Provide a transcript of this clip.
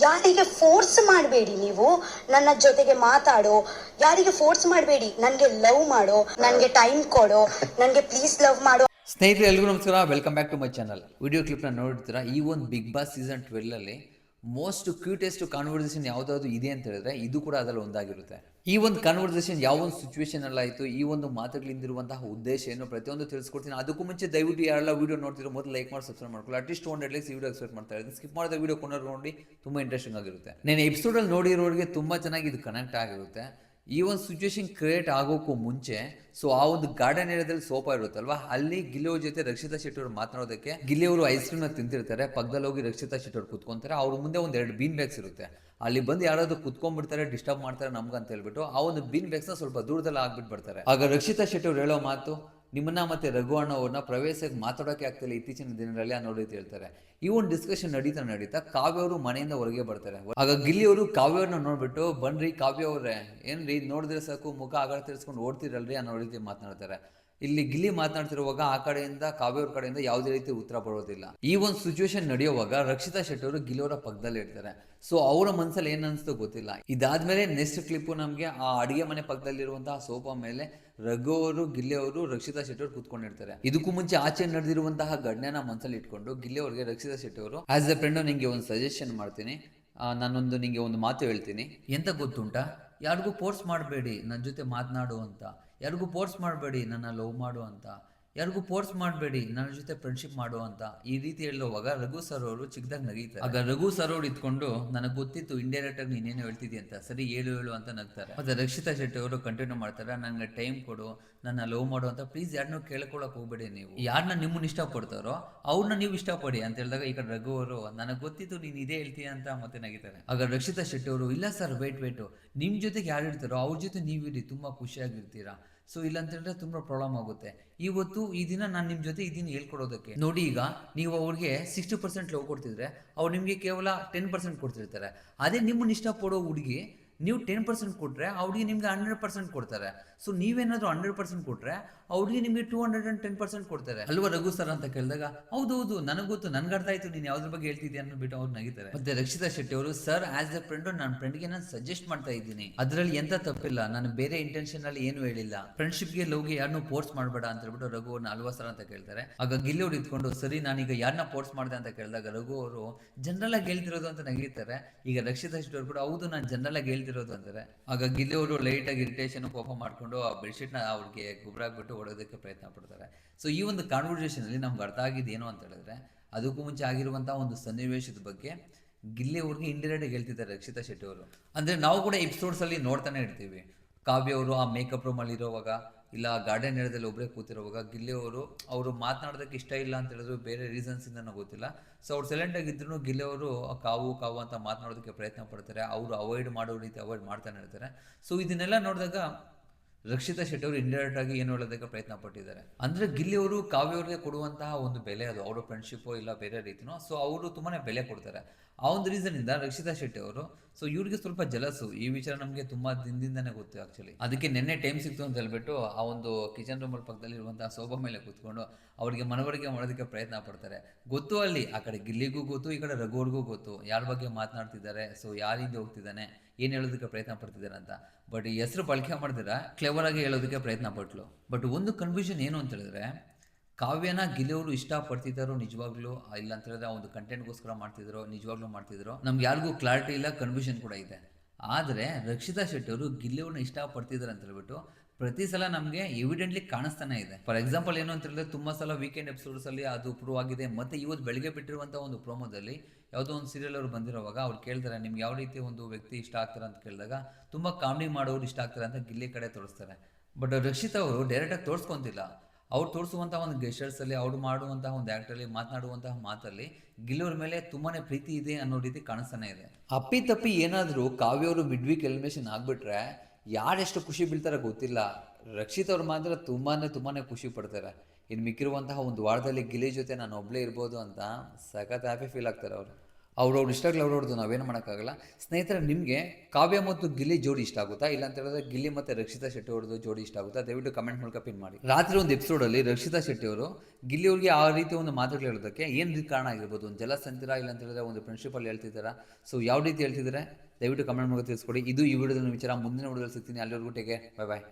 ಯಾರಿಗೆ ಫೋರ್ಸ್ ಮಾಡಬೇಡಿ. ನೀವು ನನ್ನ ಜೊತೆಗೆ ಮಾತಾಡೋ, ಯಾರಿಗೆ ಫೋರ್ಸ್ ಮಾಡಬೇಡಿ. ನನಗೆ ಲವ್ ಮಾಡೋ, ನನಗೆ ಟೈಮ್ ಕೊಡೋ, ನನಗೆ ಪ್ಲೀಸ್ ಲವ್ ಮಾಡೋ. ಸ್ನೇಹಿತರೆ ಎಲ್ರಿಗೂ ನಮಸ್ಕಾರ, welcome back to my channel. Video ಕ್ಲಿಪ್ನ ನೋಡ್ತೀರಾ. ಈ ಒಂದು Bigg Boss season 12 most cutest conversation ಯಾವುದಾದ್ರು ಇದೆ ಅಂತ ಹೇಳಿದ್ರೆ ಇದು ಕೂಡ ಅದರಲ್ಲಿ ಒಂದಾಗಿರುತ್ತೆ. ಈ ಒಂದು ಕಾನ್ವರ್ಸೇಷನ್ ಯಾವ ಒಂದು ಸಿಚುವೇಶನ್ ಅಲ್ಲಿ ಆಯಿತು, ಈ ಒಂದು ಮಾತುಗಳಿಂದಿರುವಂತಹ ಉದ್ದೇಶ ಏನು, ಪ್ರತಿಯೊಂದು ತಿಳಿಸ್ಕೊಡ್ತೀನಿ. ಅದಕ್ಕೂ ಮುಂಚೆ ದಯವಿಟ್ಟು ಯಾರೆಲ್ಲ ವಿಡಿಯೋ ನೋಡ್ತಿರೋ ಮೊದಲು ಲೈಕ್ ಮಾಡಿ ಸಬ್ಸ್ಕ್ರೈಬ್ ಮಾಡ್ಕೊಳ್ಳಿ. ಅಟ್ಲೀಸ್ಟ್ 200 ಲೈಕ್ಸ್ ಈ ವಿಡಿಯೋ ಎಕ್ಸ್ಪೆಕ್ಟ್ ಮಾಡ್ತಾ ಇದ್ದೀನಿ. ಸ್ಕಿಪ್ ಮಾಡಿದ ವಿಡಿಯೋ ಕೊನೆವರೆಗೂ ನೋಡಿ, ತುಂಬ ಇಂಟ್ರೆಸ್ಟಿಂಗ್ ಆಗಿರುತ್ತೆ. ನಾನು ಎಪಿಸೋಡಲ್ಲಿ ನೋಡಿರೋರಿಗೆ ತುಂಬ ಚೆನ್ನಾಗಿ ಇದು ಕನೆಕ್ಟ್ ಆಗಿರುತ್ತೆ. ಈ ಒಂದು ಸಿಚುವೇಶನ್ ಕ್ರಿಯೇಟ್ ಆಗೋಕ್ಕೂ ಮುಂಚೆ ಆ ಒಂದು ಗಾರ್ಡನ್ ಏರಿಯಾದಲ್ಲಿ ಸೋಫಾ ಇರುತ್ತಲ್ವಾ, ಅಲ್ಲಿ ಗಿಲ್ಲಿ ಅವ್ರ ಜೊತೆ ರಕ್ಷಿತಾ ಶೆಟ್ಟಿ ಅವರು ಮಾತನಾಡೋದಕ್ಕೆ ಗಿಲ್ಲಿ ಅವರು ಐಸ್ ಕ್ರೀಮ್ ನ ತಿಂತಿರ್ತಾರೆ. ಪಕ್ಕದಲ್ಲಿ ಹೋಗಿ ರಕ್ಷಿತಾ ಶೆಟ್ಟಿ ಅವರು ಕುತ್ಕೊಂತಾರೆ. ಅವ್ರ ಮುಂದೆ ಒಂದು 2 ಬೀನ್ ಬ್ಯಾಗ್ಸ್ ಇರುತ್ತೆ. ಅಲ್ಲಿ ಬಂದು ಯಾರಾದ್ರೂ ಕುತ್ಕೊಂಡ್ಬಿಡ್ತಾರೆ, ಡಿಸ್ಟರ್ಬ್ ಮಾಡ್ತಾರೆ ನಮ್ಗಂತ ಹೇಳ್ಬಿಟ್ಟು ಆ ಒಂದು ಬೀನ್ ಬ್ಯಾಗ್ಸ್ ನ ಸ್ವಲ್ಪ ದೂರದಲ್ಲಿ ಆಗ್ಬಿಟ್ಟು ಬರ್ತಾರೆ. ಆಗ ರಕ್ಷಿತಾ ಶೆಟ್ಟಿ ಅವ್ರು ಹೇಳೋ ಮಾತು, ನಿಮ್ಮನ್ನ ಮತ್ತೆ ರಘು ಅಣ್ಣ ಅವ್ರನ್ನ ಪ್ರವೇಶಕ್ಕೆ ಮಾತಾಡೋಕೆ ಆಗ್ತಿಲ್ಲ ಇತ್ತೀಚಿನ ದಿನಗಳಲ್ಲಿ ಅನ್ನೋ ರೀತಿ ಹೇಳ್ತಾರೆ. ಈ ಒಂದು ಡಿಸ್ಕಷನ್ ನಡೀತಾ ಕಾವ್ಯ ಅವರು ಮನೆಯಿಂದ ಹೊರಗೆ ಬರ್ತಾರೆ. ಆಗ ಗಿಲ್ಲಿ ಅವರು ಕಾವ್ಯ ಅವ್ರನ್ನ ನೋಡ್ಬಿಟ್ಟು, ಬನ್ರಿ ಕಾವ್ಯ ಅವ್ರೆ, ಏನ್ರಿ ನೋಡಿದ್ರೆ ಸಾಕು ಮುಖ ಆಗಾಡ ತಿರ್ಸ್ಕೊಂಡು ಓಡ್ತಿರಲ್ರಿ ಅನ್ನೋ ರೀತಿ ಮಾತನಾಡ್ತಾರೆ. ಇಲ್ಲಿ ಗಿಲ್ಲಿ ಮಾತನಾಡ್ತಿರುವಾಗ ಆ ಕಡೆಯಿಂದ ಕಾವ್ಯ ಅವ್ರ ಕಡೆಯಿಂದ ಯಾವುದೇ ರೀತಿ ಉತ್ತರ ಬರೋದಿಲ್ಲ. ಈ ಒಂದು ಸಿಚುವೇಶನ್ ನಡೆಯುವಾಗ ರಕ್ಷಿತಾ ಶೆಟ್ಟಿ ಅವರು ಗಿಲ್ಲಿ ಅವರ ಪಕ್ಕದಲ್ಲಿ ಇರ್ತಾರೆ. ಅವರ ಮನಸ್ಸಲ್ಲಿ ಏನ್ ಅನ್ಸ್ತೋ ಗೊತ್ತಿಲ್ಲ. ಇದಾದ್ಮೇಲೆ ನೆಕ್ಸ್ಟ್ ಕ್ಲಿಪ್ ನಮಗೆ ಆ ಅಡಿಗೆ ಮನೆ ಪಕ್ಕದಲ್ಲಿರುವಂತಹ ಸೋಫಾ ಮೇಲೆ ರಘು ಅವರು, ಗಿಲ್ಲಿ ಅವರು, ರಕ್ಷಿತಾ ಶೆಟ್ಟಿ ಅವರು ಕೂತ್ಕೊಂಡಿರ್ತಾರೆ. ಇದಕ್ಕೂ ಮುಂಚೆ ಆಚೆ ನಡೆದಿರುವಂತಹ ಘಟನೆನ ಮನಸ್ಸಲ್ಲಿ ಇಟ್ಕೊಂಡು ಗಿಲ್ಲಿ ಅವರಿಗೆ ರಕ್ಷಿತಾ ಶೆಟ್ಟಿ ಅವರು, ಆಸ್ ಎ ಫ್ರೆಂಡ್ ನಿಂಗೆ ಒಂದು ಸಜೆಷನ್ ಮಾಡ್ತೀನಿ, ನಾನೊಂದು ನಿಂಗೆ ಒಂದು ಮಾತು ಹೇಳ್ತೀನಿ. ಎಂತ ಗೊತ್ತುಂಟಾ, ಯಾರಿಗೂ ಫೋರ್ಸ್ ಮಾಡಬೇಡಿ ನನ್ನ ಜೊತೆ ಮಾತನಾಡು ಅಂತ, ಯಾರಿಗೂ ಫೋರ್ಸ್ ಮಾಡಬೇಡಿ ನನ್ನ ಲವ್ ಮಾಡು ಅಂತ, ಯಾರಿಗೂ ಫೋರ್ಸ್ ಮಾಡಬೇಡಿ ನನ್ನ ಜೊತೆ ಫ್ರೆಂಡ್ಶಿಪ್ ಮಾಡು ಅಂತ ಈ ರೀತಿ ಹೇಳುವಾಗ ರಘು ಸರ್ ಅವರು ಚಿಕ್ಕದಾಗಿ ನಗೀತಾರೆ. ಆಗ ರಘು ಸರ್ ಅವರು ಇಟ್ಕೊಂಡು, ನನಗೆ ಗೊತ್ತಿತ್ತು ಇಂಡೈರೆಕ್ಟ್ ಆಗಿ ನೀನೇನು ಹೇಳ್ತಿದ್ದಿ ಅಂತ, ಸರಿ ಹೇಳು ಅಂತ ನಗ್ತಾರೆ. ಮತ್ತೆ ರಕ್ಷಿತಾ ಶೆಟ್ಟಿ ಅವರು ಕಂಟಿನ್ಯೂ ಮಾಡ್ತಾರೆ, ನನಗೆ ಟೈಮ್ ಕೊಡು, ನನ್ನ ಲವ್ ಮಾಡು ಅಂತ ಪ್ಲೀಸ್ ಯಾರನ್ನೂ ಕೇಳ್ಕೊಳಕ್ ಹೋಗ್ಬೇಡಿ. ನೀವು ಯಾರನ್ನ ನಿಮ್ಮನ್ನ ಇಷ್ಟಪಡ್ತಾರೋ ಅವ್ರನ್ನ ನೀವು ಇಷ್ಟಪಡಿ ಅಂತ ಹೇಳಿದಾಗ ಈ ಕಡೆ ರಘು ಅವರು, ನನಗೆ ಗೊತ್ತಿತ್ತು ನೀನು ಇದೇ ಹೇಳ್ತೀಯ ಅಂತ ಮತ್ತೆ ನಗಿತಾರೆ. ಆಗ ರಕ್ಷಿತಾ ಶೆಟ್ಟಿ ಅವರು, ಇಲ್ಲ ಸರ್ ವೇಟ್ ನಿಮ್ಮ ಜೊತೆಗೆ ಯಾರು ಇರ್ತಾರೋ ಅವ್ರ ಜೊತೆ ನೀವಿರಿ, ತುಂಬಾ ಖುಷಿಯಾಗಿರ್ತೀರಾ. ಇಲ್ಲ ಅಂತ ಹೇಳಿದ್ರೆ ತುಂಬಾ ಪ್ರಾಬ್ಲಮ್ ಆಗುತ್ತೆ. ಇವತ್ತು ಈ ದಿನ ನಾನು ನಿಮ್ಮ ಜೊತೆ ಇದನ್ನು ಹೇಳ್ಕೊಡೋದಕ್ಕೆ ನೋಡಿ. ಈಗ ನೀವು ಅವ್ರಿಗೆ 60% ಲವ್ ಕೊಡ್ತಿದ್ರೆ ಅವ್ರು ನಿಮಗೆ ಕೇವಲ 10% ಕೊಡ್ತಿರ್ತಾರೆ. ಅದೇ ನಿಮ್ಮನ್ನ ಇಷ್ಟಪಡೋ ಹುಡುಗಿ ನೀವು 10% ಕೊಟ್ರೆ ಅವ್ರಿಗೆ ನಿಮ್ಗೆ 100% ಕೊಡ್ತಾರೆ. ನೀವೇನಾದ್ರೂ 100% ಕೊಟ್ರೆ ಅವ್ರಿಗೆ ನಿಮಗೆ 210% ಕೊಡ್ತಾರೆ ಅಲ್ವಾ ರಘು ಸರ್ ಅಂತ ಕೇಳಿದಾಗ, ಹೌದು ನನಗೆ ಗೊತ್ತು, ನನ್ಗೆ ಅರ್ಥ ಆಯ್ತು ನೀನು ಯಾವ್ದ್ರ ಬಗ್ಗೆ ಹೇಳ್ತಿದ್ಯಾ ಅಂದ್ಬಿಟ್ಟು ಅವ್ರು ನಗಿತಾರೆ. ಮತ್ತೆ ರಕ್ಷಿತಾ ಶೆಟ್ಟಿ ಅವರು, ಸರ್ ಆಸ್ ಎ ಫ್ರೆಂಡ್ ನನ್ನ ಫ್ರೆಂಡ್ಗೆ ನಾನು ಸಜೆಸ್ಟ್ ಮಾಡ್ತಾ ಇದ್ದೀನಿ, ಅದರಲ್ಲಿ ಎಂತ ತಪ್ಪಿಲ್ಲ, ನಾನು ಬೇರೆ ಇಂಟೆನ್ಷನ್ ಅಲ್ಲಿ ಏನು ಹೇಳಿಲ್ಲ, ಫ್ರೆಂಡ್ಶಿಪ್ಗೆ ಲವ್ಗೆ ಯಾರನ್ನೂ ಫೋರ್ಸ್ ಮಾಡಬೇಡ ಅಂತ ಹೇಳ್ಬಿಟ್ಟು ರಘು ಅವ್ರನ್ನ ಅಲ್ವಾ ಸರ್ ಅಂತ ಕೇಳ್ತಾರೆ. ಆಗ ಗಿಲ್ಲಿ ಅವ್ರು ಇದ್ಕೊಂಡು, ಸರಿ ನಾನೀಗ ಯಾರನ್ನ ಫೋರ್ಸ್ ಮಾಡಿದೆ ಅಂತ ಕೇಳಿದಾಗ ರಘು ಅವರು ಜನರಲ್ ಆಗಿ ಹೇಳ್ತಿರೋದು ಅಂತ ನಗಿತಾರೆ. ಈಗ ರಕ್ಷಿತಾ ಶೆಟ್ಟಿ ಅವರು ಕೂಡ, ಹೌದು ನಾನು ಜನರಲ್ ಆಗಿ ಹೇಳ್ತಿರೋದು ಅಂತಾರೆ. ಆಗ ಗಿಲ್ಲಿ ಅವರು ಲೈಟ್ ಆಗಿ ಇರಿಟೇಷನ್ ಕೋಪ ಮಾಡ್ಕೊಂಡು ಆ ಬೆಡ್ಶೀಟ್ ನ ಅವ್ರಿಗೆ ಗುಬ್ರಾಗ್ಬಿಟ್ಟು ಹೊಡೋದಕ್ಕೆ ಪ್ರಯತ್ನ ಪಡ್ತಾರೆ. ಈ ಒಂದು ಕಾನ್ವರ್ಸೇಷನ್ ಅಲ್ಲಿ ನಮ್ಗೆ ಅರ್ಥ ಆಗಿದ್ದು ಏನು ಅಂತ ಹೇಳಿದ್ರೆ, ಅದಕ್ಕೂ ಮುಂಚೆ ಆಗಿರುವಂತಹ ಒಂದು ಸನ್ನಿವೇಶದ ಬಗ್ಗೆ ಗಿಲ್ಲಿ ಅವ್ರಿಗೆ ಇಂಡೈರೆಕ್ಟ್ ಆಗಿ ಹೇಳ್ತಿದ್ದಾರೆ ರಕ್ಷಿತಾ ಶೆಟ್ಟಿ ಅವರು. ಅಂದ್ರೆ ನಾವು ಕೂಡ ಎಪಿಸೋಡ್ಸ್ ಅಲ್ಲಿ ನೋಡ್ತಾನೆ ಇರ್ತೀವಿ, ಕಾವ್ಯ ಅವರು ಆ ಮೇಕಪ್ ರೂಮ್ ಅಲ್ಲಿ ಇರೋವಾಗ, ಇಲ್ಲ ಗಾರ್ಡನ್ ಏರಿಯಾದಲ್ಲಿ ಒಬ್ಬರೇ ಕೂತಿರುವಾಗ ಗಿಲ್ಲಿ ಅವರು ಮಾತನಾಡೋದಕ್ಕೆ ಇಷ್ಟ ಇಲ್ಲ ಅಂತ ಹೇಳಿದ್ರು, ಬೇರೆ ರೀಸನ್ಸ್ ಇಂದ ಗೊತ್ತಿಲ್ಲ. ಅವ್ರು ಸೈಲೆಂಟ್ ಆಗಿದ್ರು ಗಿಲ್ಲಿ ಅವರು ಕಾವು ಅಂತ ಮಾತನಾಡೋದಕ್ಕೆ ಪ್ರಯತ್ನ ಪಡ್ತಾರೆ. ಅವರು ಅವಾಯ್ಡ್ ಮಾಡೋ ರೀತಿ ಅವಾಯ್ಡ್ ಮಾಡ್ತಾನೆ ಇರ್ತಾರೆ. ಇದನ್ನೆಲ್ಲ ನೋಡಿದಾಗ ರಕ್ಷಿತಾ ಶೆಟ್ಟಿ ಅವರು ಇಂಡೈರೆಕ್ಟ್ ಆಗಿ ಏನು ಹೇಳೋದಕ್ಕೆ ಪ್ರಯತ್ನ ಪಟ್ಟಿದ್ದಾರೆ ಅಂದ್ರೆ, ಗಿಲ್ಲಿ ಅವರು ಕಾವ್ಯ ಅವ್ರಿಗೆ ಕೊಡುವಂತಹ ಒಂದು ಬೆಲೆ ಅದು, ಅವರ ಫ್ರೆಂಡ್ಶಿಪ್ ಇಲ್ಲ ಬೇರೆ ರೀತಿನೋ, ಅವರು ತುಂಬಾನೇ ಬೆಲೆ ಕೊಡ್ತಾರೆ. ಆ ಒಂದು ರೀಸನ್ ಇಂದ ರಕ್ಷಿತಾ ಶೆಟ್ಟಿ ಅವರು ಇವ್ರಿಗೆ ಸ್ವಲ್ಪ ಜಲಸು. ಈ ವಿಚಾರ ನಮಗೆ ತುಂಬಾ ದಿನದಿಂದಾನೇ ಗೊತ್ತು ಆಕ್ಚುಲಿ. ಅದಕ್ಕೆ ನಿನ್ನೆ ಟೈಮ್ ಸಿಕ್ತು ಅಂತ ಹೇಳ್ಬಿಟ್ಟು ಆ ಒಂದು ಕಿಚನ್ ರೂಮ್ ಪಕ್ಕದಲ್ಲಿ ಇರುವಂತಹ ಸೋಫಾ ಮೇಲೆ ಕೂತ್ಕೊಂಡು ಅವರಿಗೆ ಮನವರಿಕೆ ಮಾಡೋದಕ್ಕೆ ಪ್ರಯತ್ನ ಪಡ್ತಾರೆ. ಗೊತ್ತು ಅಲ್ಲಿ ಆ ಕಡೆ ಗಿಲ್ಲಿಗೂ ಗೊತ್ತು, ಈ ಕಡೆ ರಘುವರ್ಗೂ ಗೊತ್ತು ಯಾರ ಬಗ್ಗೆ ಮಾತನಾಡ್ತಿದ್ದಾರೆ, ಯಾರಿಂದ ಹೋಗ್ತಿದ್ದಾನೆ, ಏನ್ ಹೇಳೋದಕ್ಕೆ ಪ್ರಯತ್ನ ಪಡ್ತಿದ್ದಾರೆ ಅಂತ. ಬಟ್ ಈ ಹೆಸರು ಬಳಕೆ ಮಾಡಿದ್ರೆ ಕ್ಲೆವರ್ ಆಗಿ ಹೇಳೋದಕ್ಕೆ ಪ್ರಯತ್ನ ಪಟ್ಲು. ಬಟ್ ಒಂದು ಕನ್ಫ್ಯೂಷನ್ ಏನು ಅಂತ ಹೇಳಿದ್ರೆ, ಕಾವ್ಯನ ಗಿಲ್ಲಿ ಅವರು ಇಷ್ಟಪಡ್ತಿದ್ದಾರೋ ನಿಜವಾಗ್ಲೂ, ಇಲ್ಲ ಅಂತ ಹೇಳಿದ್ರೆ ಒಂದು ಕಂಟೆಂಟ್ಗೋಸ್ಕರ ಮಾಡ್ತಿದ್ರು, ನಿಜವಾಗ್ಲೂ ಮಾಡ್ತಿದ್ರು, ನಮ್ಗೆ ಯಾರಿಗೂ ಕ್ಲಾರಿಟಿ ಇಲ್ಲ, ಕನ್ಫ್ಯೂಷನ್ ಕೂಡ ಇದೆ. ಆದರೆ ರಕ್ಷಿತಾ ಶೆಟ್ಟಿ ಅವರು ಗಿಲ್ಲಿ ಅವ್ರನ್ನ ಇಷ್ಟಪಡ್ತಿದ್ದಾರೆ ಅಂತ ಹೇಳ್ಬಿಟ್ಟು ಪ್ರತಿ ಸಲ ನಮಗೆ ಎವಿಡೆಂಟ್ಲಿ ಕಾಣಿಸ್ತಾನೆ ಇದೆ. ಫಾರ್ ಎಕ್ಸಾಂಪಲ್ ಏನು ಅಂತ ಹೇಳಿದ್ರೆ, ತುಂಬಾ ಸಲ ವೀಕೆಂಡ್ ಎಪಿಸೋಡ್ಸ್ ಅಲ್ಲಿ ಅದು ಪ್ರೂವ್ ಆಗಿದೆ. ಮತ್ತೆ ಇವತ್ತು ಬೆಳಿಗ್ಗೆ ಬಿಟ್ಟಿರುವಂಥ ಒಂದು ಪ್ರೋಮೋದಲ್ಲಿ ಯಾವುದೋ ಒಂದು ಸೀರಿಯಲ್ ಅವರು ಬಂದಿರೋವಾಗ ಅವ್ರು ಕೇಳ್ತಾರೆ, ನಿಮ್ಗೆ ಯಾವ ರೀತಿ ಒಂದು ವ್ಯಕ್ತಿ ಇಷ್ಟ ಆಗ್ತಾರೆ ಅಂತ ಕೇಳಿದಾಗ, ತುಂಬಾ ಕಾಮಿಡಿ ಮಾಡೋರು ಇಷ್ಟ ಆಗ್ತಾರೆ ಅಂತ ಗಿಲ್ಲಿ ಕಡೆ ತೋರಿಸ್ತಾರೆ. ಬಟ್ ರಕ್ಷಿತಾ ಅವರು ಡೈರೆಕ್ಟ್ ಆಗಿ ತೋರಿಸ್ಕೊಂತಿಲ್ಲ. ಅವ್ರು ತೋರಿಸುವಂತಹ ಒಂದು ಗೆಸ್ಟರ್ಸ್ ಅಲ್ಲಿ, ಅವ್ರು ಮಾಡುವಂತಹ ಒಂದು ಆಕ್ಟರ್ ಅಲ್ಲಿ, ಮಾತನಾಡುವಂತಹ ಮಾತಲ್ಲಿ ಗಿಲ್ಲೋರ್ ಮೇಲೆ ತುಂಬಾನೇ ಪ್ರೀತಿ ಇದೆ ಅನ್ನೋ ರೀತಿ ಕಾಣಿಸ್ತಾನೆ ಇದೆ. ಅಪ್ಪಿ ಏನಾದರೂ ಕಾವ್ಯ ಅವರು ಮಿಡ್ ವೀಕ್ ಎಲಿಮಿನೇಷನ್ ಆಗ್ಬಿಟ್ರೆ ಯಾರೆಷ್ಟು ಖುಷಿ ಬೀಳ್ತಾರೆ ಗೊತ್ತಿಲ್ಲ. ರಕ್ಷಿತ್ ಅವ್ರು ಮಾತ್ರ ತುಂಬಾನೇ ಖುಷಿ ಪಡ್ತಾರೆ. ಇನ್ನು ಮಿಕ್ಕಿರುವಂತಹ ಒಂದು ವಾರದಲ್ಲಿ ಗಿಲ್ಲಿ ಜೊತೆ ನಾನು ಒಬ್ಳೇ ಇರ್ಬೋದು ಅಂತ ಸಖತ್ ಹ್ಯಾಪಿ ಫೀಲ್ ಆಗ್ತಾರೆ ಅವರು. ಅವ್ರವ್ರು ಇಷ್ಟಾಗಲಿ ಅವ್ರವ್ರದ್ದು ನಾವೇನು ಮಾಡೋಕ್ಕಾಗಲ್ಲ. ಸ್ನೇಹಿತರೆ, ನಿಮಗೆ ಕಾವ್ಯ ಮತ್ತು ಗಿಲ್ಲಿ ಜೋಡಿ ಇಷ್ಟ ಆಗುತ್ತಾ, ಇಲ್ಲ ಅಂತ ಹೇಳಿದ್ರೆ ಗಿಲ್ಲಿ ಮತ್ತು ರಕ್ಷಿತಾ ಶೆಟ್ಟಿ ಅವ್ರದ್ದು ಜೋಡಿ ಇಷ್ಟ ಆಗುತ್ತಾ? ದಯವಿಟ್ಟು ಕಮೆಂಟ್ ಮೂಲಕ ಪಿನ್ ಮಾಡಿ. ರಾತ್ರಿ ಒಂದು ಎಪಿಸೋಡಲ್ಲಿ ರಕ್ಷಿತಾ ಶೆಟ್ಟಿ ಅವರು ಗಿಲ್ಲಿ ಅವ್ರಿಗೆ ಆ ರೀತಿ ಒಂದು ಮಾತುಗಳು ಹೇಳೋದಕ್ಕೆ ಏನು ಕಾರಣ ಆಗಿರ್ಬೋದು? ಒಂದು ಜಲಸ್ ಅಂತೀರಾ, ಇಲ್ಲ ಅಂತ ಹೇಳಿದ್ರೆ ಒಂದು ಪ್ರಿನ್ಸಿಪಲ್ ಹೇಳ್ತಿದ್ದೀರಾ? ಸೊ ಯಾವ ರೀತಿ ಹೇಳ್ತಿದ್ದಾರೆ ದಯವಿಟ್ಟು ಕಮೆಂಟ್ ಮೂಲಕ ತಿಳಿಸ್ಕೊಡಿ. ಇದು ಈ ವಿಡಿಯೋದ ವಿಚಾರ. ಮುಂದಿನ ವಿಡಿಯೋದಲ್ಲಿ ಸಿಗ್ತೀನಿ. ಅಲ್ಲಿವರೆಗೂ ಟೇಕ್ ಕೇರ್, ಬೈ ಬಾಯ್.